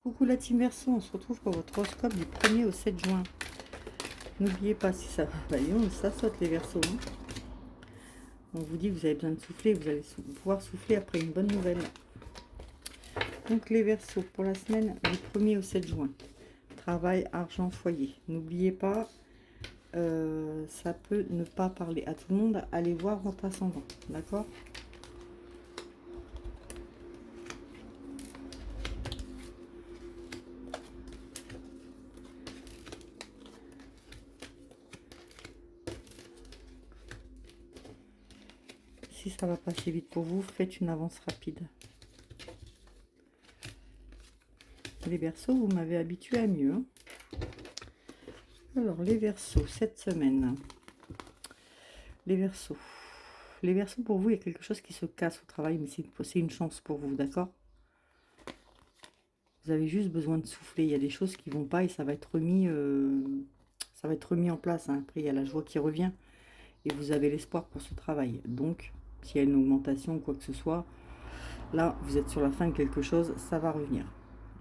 Coucou la team Verseau, on se retrouve pour votre horoscope du 1er au 7 juin. N'oubliez pas, si ça va, voyons, ça saute les Verseaux. Hein. On vous dit que vous avez besoin de souffler, vous allez pouvoir souffler après une bonne nouvelle. Donc les Verseaux, pour la semaine du 1er au 7 juin. Travail, argent, foyer. N'oubliez pas, ça peut ne pas parler à tout le monde. Allez voir votre ascendant, d'accord ? Si ça va passer vite pour vous, faites une avance rapide. Les Verseaux, vous m'avez habitué à mieux. Hein. Alors, les Verseaux, cette semaine. Les Verseaux. Les Verseaux, pour vous, il y a quelque chose qui se casse au travail, mais c'est une chance pour vous, d'accord ? Vous avez juste besoin de souffler. Il y a des choses qui vont pas et ça va être remis en place. Hein. Après, il y a la joie qui revient et vous avez l'espoir pour ce travail. Donc, s'il y a une augmentation ou quoi que ce soit, là, vous êtes sur la fin de quelque chose, ça va revenir.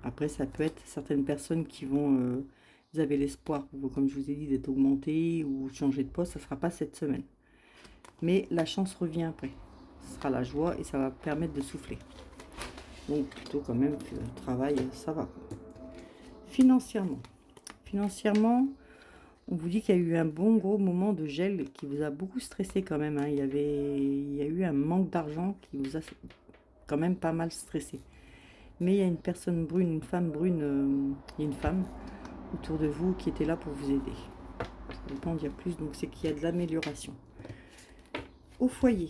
Après, ça peut être certaines personnes qui vont... vous avez l'espoir, comme je vous ai dit, d'être augmenté ou changer de poste. Ça ne sera pas cette semaine. Mais la chance revient après. Ce sera la joie et ça va permettre de souffler. Donc, plutôt quand même, le travail, ça va. Financièrement, on vous dit qu'il y a eu un bon gros moment de gel qui vous a beaucoup stressé quand même. Hein. Il y a eu un manque d'argent qui vous a quand même pas mal stressé. Mais il y a une personne brune, une femme brune, il y a une femme autour de vous qui était là pour vous aider. Ça ne peut pas en dire plus, donc c'est qu'il y a de l'amélioration. Au foyer.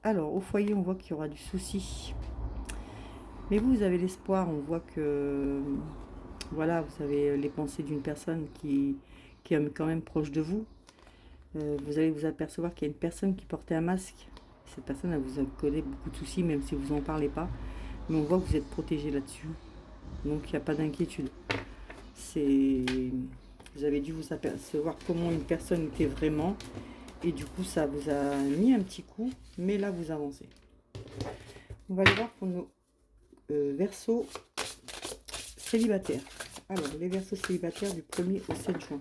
Alors, au foyer, on voit qu'il y aura du souci. Mais vous avez l'espoir, on voit que... Voilà, vous avez les pensées d'une personne qui est quand même proche de vous. Vous allez vous apercevoir qu'il y a une personne qui portait un masque. Cette personne, elle vous a causé beaucoup de soucis, même si vous n'en parlez pas. Mais on voit que vous êtes protégé là-dessus. Donc, il n'y a pas d'inquiétude. Vous avez dû vous apercevoir comment une personne était vraiment. Et du coup, ça vous a mis un petit coup. Mais là, vous avancez. On va aller voir pour nos Verseaux célibataires. Alors, les Verseaux célibataires du 1er au 7 juin.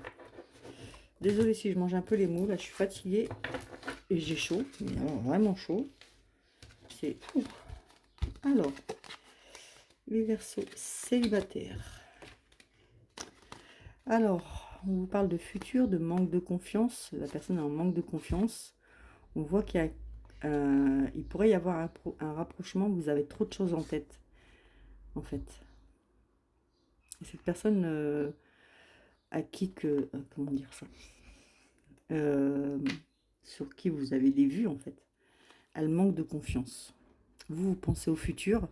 Désolée si je mange un peu les mots. Là, je suis fatiguée. Et j'ai chaud. Mais alors, vraiment chaud. C'est fou. Alors, les Verseaux célibataires. Alors, on vous parle de futur, de manque de confiance. La personne est en manque de confiance. On voit qu'il pourrait y avoir un rapprochement. Vous avez trop de choses en tête, en fait. Et cette personne à qui que... comment dire ça sur qui vous avez des vues, en fait. Elle manque de confiance. Vous pensez au futur,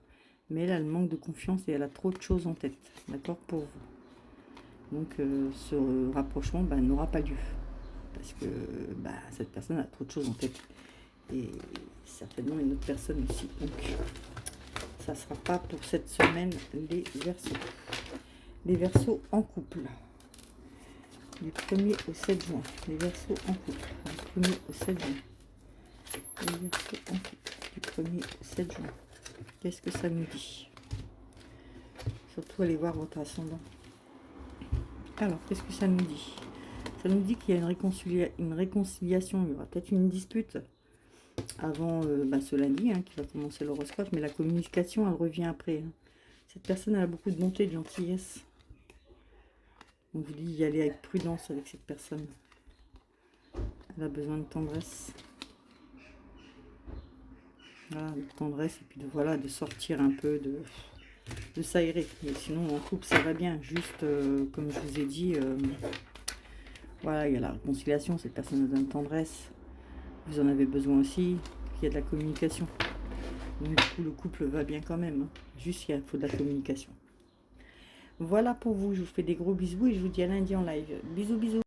mais elle manque de confiance et elle a trop de choses en tête, d'accord, pour vous. Donc, ce rapprochement n'aura pas lieu. Parce que cette personne a trop de choses en tête. Et certainement une autre personne aussi. Donc, ça ne sera pas pour cette semaine, les Verseaux. Les Verseaux en couple. Du 1er au 7 juin. Les Verseaux en couple. Du 1er au 7 juin. Les Verseaux en couple. Du 1er au 7 juin. Qu'est-ce que ça nous dit? Surtout, allez voir votre ascendant. Alors, qu'est-ce que ça nous dit? Ça nous dit qu'il y a une réconciliation. Il y aura peut-être une dispute avant ce lundi, hein, qui va commencer l'horoscope. Mais la communication, elle revient après. Hein. Cette personne, elle a beaucoup de bonté, de gentillesse. On vous dit d'y aller avec prudence avec cette personne. Elle a besoin de tendresse. Voilà, de tendresse. Et puis de sortir un peu, de s'aérer. Mais sinon, en couple, ça va bien. Juste, comme je vous ai dit, voilà, il y a la réconciliation. Cette personne a besoin de tendresse. Vous en avez besoin aussi. Il y a de la communication. Donc, du coup, le couple va bien quand même. Hein. Juste, il faut de la communication. Voilà pour vous. Je vous fais des gros bisous et je vous dis à lundi en live. Bisous, bisous.